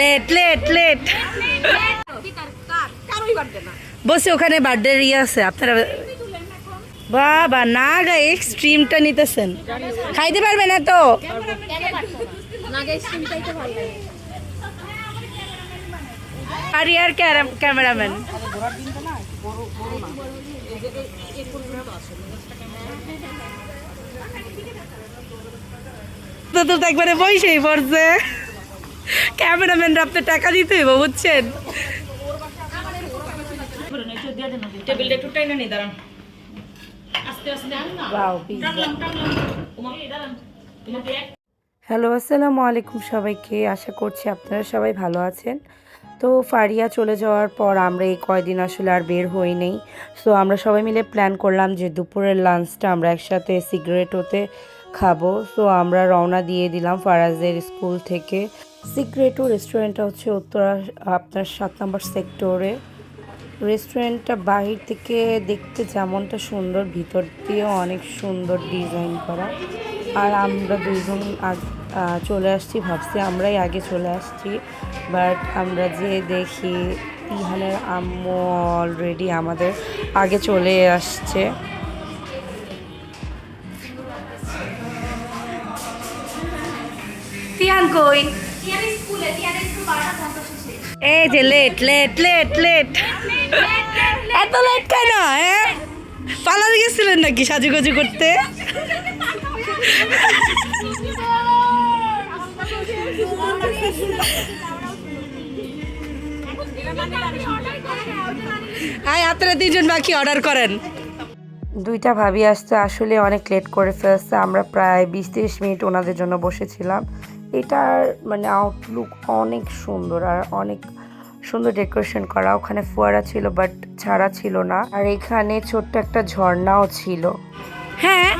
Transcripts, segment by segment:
Late late late বসে ওখানে birthday ইয়ে আছে আপনারা বাবা না গা এক্সট্রিমটা নিতেছেন খাইতে পারবে না তো আর ইয়ার ক্যামেরাম্যান তো তো একবারে বইসেই পড়ছে ক্যামেরাম্যানরা আপনি টাকা দিতে হইব বুঝছেন টেবিলটা একটু টাইনা নি দাঁড়ান হ্যালো আসসালামু আলাইকুম সবাইকে, আশা করছি আপনারা সবাই ভালো আছেন। তো ফারিয়া চলে যাওয়ার পর আমরা এই কয়দিন আসলে আর বের হই নেই। সো আমরা সবাই মিলে প্ল্যান করলাম যে দুপুরের লাঞ্চটা আমরা একসাথে সিগারেটোতে খাবো। সো আমরা রওনা দিয়ে দিলাম ফারাজের স্কুল থেকে। সিগারেটো রেস্টুরেন্টটা হচ্ছে উত্তরা আপনার 7 নম্বর সেক্টরে। রেস্টুরেন্টটা বাহির থেকে দেখতে যেমনটা সুন্দর, ভিতর দিয়েও অনেক সুন্দর ডিজাইন করা। আর আমরা দুইজন চলে আসছি, ভাবছি আমরাই আগে চলে আসছি, বাট আমরা যে দেখি ইহানের আম্মু অলরেডি আমাদের আগে চলে আসছে। তিয়ান কই? এই যে লেট লেট লেট লেট এত লেট কেন? হ্যাঁ পালাতে গেছিলেন নাকি সাজুগুজু করতে? আপনারা 3 জন বাকি অর্ডার করেন। দুইটা ভাবি আসতে আসলে অনেক লেট করে ফেলছে। আমরা প্রায় 20-30 মিনিট ওনাদের জন্য বসেছিলাম। এটার মানে আউটলুক অনেক সুন্দর আর অনেক সুন্দর ডেকোরেশন করা। ওখানে ফোয়ারা ছিল বাট ছাড়া ছিল না। আর এখানে ছোট্ট একটা ঝর্ণাও ছিল। হ্যাঁ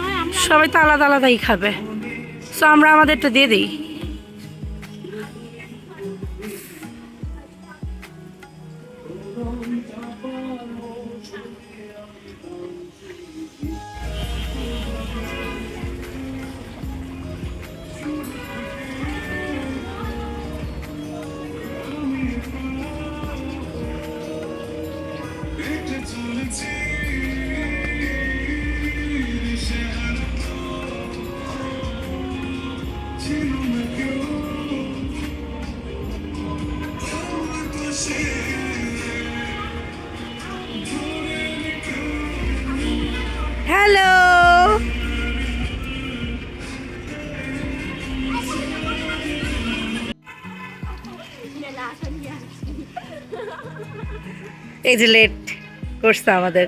সবাই তো আলাদা আলাদাই খাবে, সো আমরা আমাদেরটা দিয়ে দিই। হ্যালো, এই যে লেট করছে আমাদের।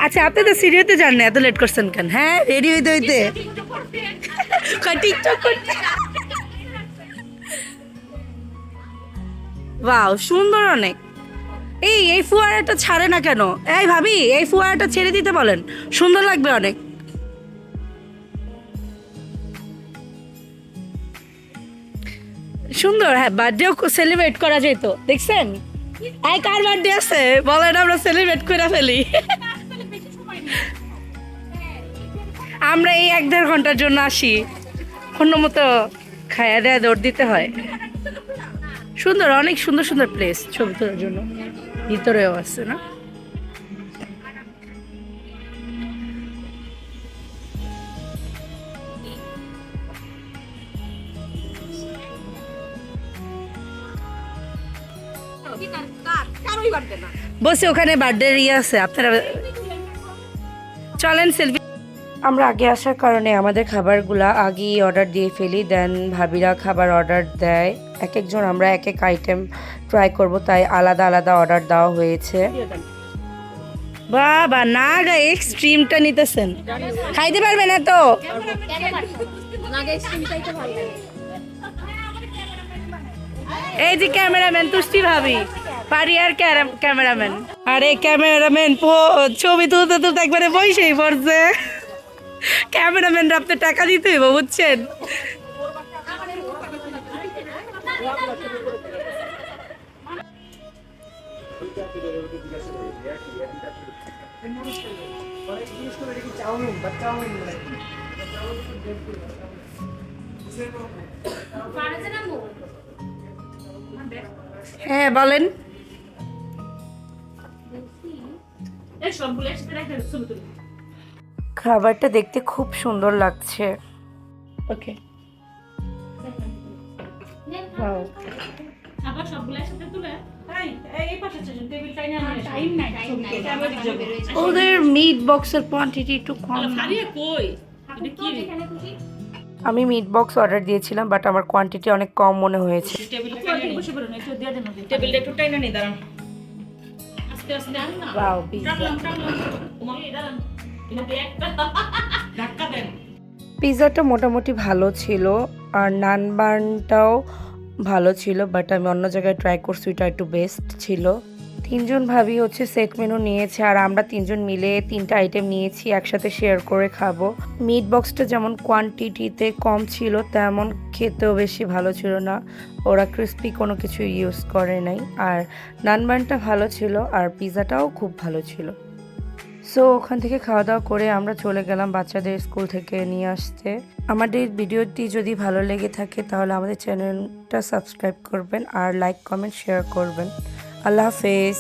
আচ্ছা আপনি তো সিরিয়াতে যান না, এত লেট করছেন কেন? হ্যাঁ রেডি হইতে হইতে টিকটক করতে। ওয়াও সুন্দর অনেক। এই ফুয়ারাটা ছাড়ে না কেন? এই ভাবি এই ফুয়ারাটা ছেড়ে দিতে বলেন, সুন্দর লাগবে অনেক। সুন্দর, হ্যাঁ বার্থডেও সেলিব্রেট করা যেত। দেখছেন এই কার বার্থডে আছে বলেন, আমরা সেলিব্রেট করে ফেলি। আমরা এই 1-1.5 ঘন্টার জন্য আসি, অন্য মতো খায়া দেয়া দৌড় দিতে হয়। সুন্দর, অনেক সুন্দর সুন্দর প্লেস ছবি তোলার জন্য, ভিতরেও আছে না? বসে ওখানে বার্থডে ইয়ে আছে, আপনারা চলেন সেলফি। আমরা আগে আসার কারণে আমাদের খাবারগুলা আগেই অর্ডার দিয়ে ফেলি, দেন ভাবিরা খাবার অর্ডার দেয়। এক একজন আমরা এক এক আইটেম ট্রাই করব, তাই আলাদা আলাদা অর্ডার দেওয়া হয়েছে। বাবা না গা এক্সট্রিমটা নিতেছেন খাইতে পারবে না তো? এই যে ক্যামেরাম্যান তুষ্টি ভাবি, পারিয়ার ক্যামেরাম্যান। আরে ক্যামেরাম্যান ছবি তুলতে তুলতে একবারে বইসেই পড়ছে। ক্যামেরাম্যানরা আপনি টাকা দিতে হইব বুঝছেন। চাউমিন হ্যাঁ বলেন। খাবারটা দেখতে খুব সুন্দর লাগছে। ওকে, ওদের মিট বক্সের কোয়ান্টিটি একটু কম। আমি মিট বক্স অর্ডার দিয়েছিলাম, বাট আমার কোয়ান্টিটি অনেক কম মনে হয়েছে। ওয়াও, পিৎজাটা মোটামুটি ভালো ছিল, আর নান বানটাও ভালো ছিল, বাট আমি অন্য জায়গায় ট্রাই করছি, ওইটা একটু বেস্ট ছিল। তিনজন ভাবি হচ্ছে সেট মেনু নিয়েছে, আর আমরা তিনজন মিলে 3টা আইটেম নিয়েছি, একসাথে শেয়ার করে খাবো। মিট বক্সটা যেমন কোয়ান্টিটিতে কম ছিল, তেমন খেতেও বেশি ভালো ছিল না। ওরা ক্রিস্পি কোনো কিছু ইউজ করে নাই। আর নান বানটা ভালো ছিল, আর পিৎজাটাও খুব ভালো ছিল। সো ওখান থেকে খাওয়া দাওয়া করে আমরা চলে গেলাম বাচ্চাদের স্কুল থেকে নিয়ে আসতে। আমাদের ভিডিওটি যদি ভালো লেগে থাকে তাহলে আমাদের চ্যানেলটা সাবস্ক্রাইব করবেন, আর লাইক কমেন্ট শেয়ার করবেন। আল্লাহ হাফেজ।